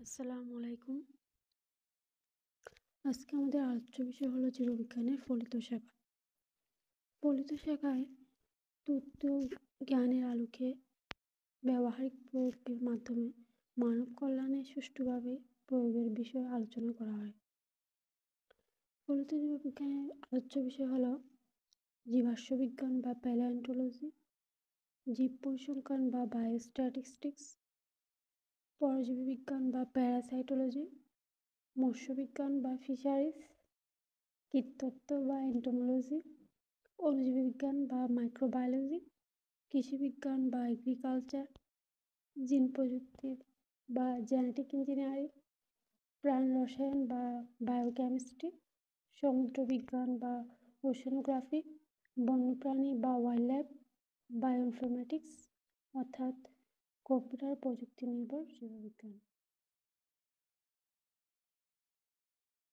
আসসালামু আলাইকুম। আজকে আমাদের আলোচ্য বিষয় হলো জীববিজ্ঞানের ফলিত শাখা। ফলিত শাখায় তথ্য জ্ঞানের আলোকে ব্যবহারিক প্রয়োগের মাধ্যমে মানব কল্যাণে সুষ্ঠুভাবে প্রয়োগের বিষয়ে আলোচনা করা হয়। ফলিত জীববিজ্ঞানের আলোচ্য বিষয় হলো জীবাশ্ম বিজ্ঞান বা প্যালিওন্টোলজি, জীব পরিসংখ্যান বা বায়োস্ট্যাটিস্টিক্স, পরজীবী বিজ্ঞান বা প্যারাসাইটোলজি, মৎস্যবিজ্ঞান বা ফিশারিজ, কীটতত্ত্ব বা এন্টোমোলজি, অণুজীব বিজ্ঞান বা মাইক্রোবায়োলজি, কৃষিবিজ্ঞান বা এগ্রিকালচার, জিন প্রযুক্তি বা জেনেটিক ইঞ্জিনিয়ারিং, প্রাণ রসায়ন বা বায়োকেমিস্ট্রি, সমুদ্রবিজ্ঞান বা ওশেনোগ্রাফি, বন্যপ্রাণী বা ওয়াইল্ডলাইফ, বায়োইনফরমেটিক্স অর্থাৎ কম্পিউটার প্রযুক্তি নির্ভর জীববিজ্ঞান।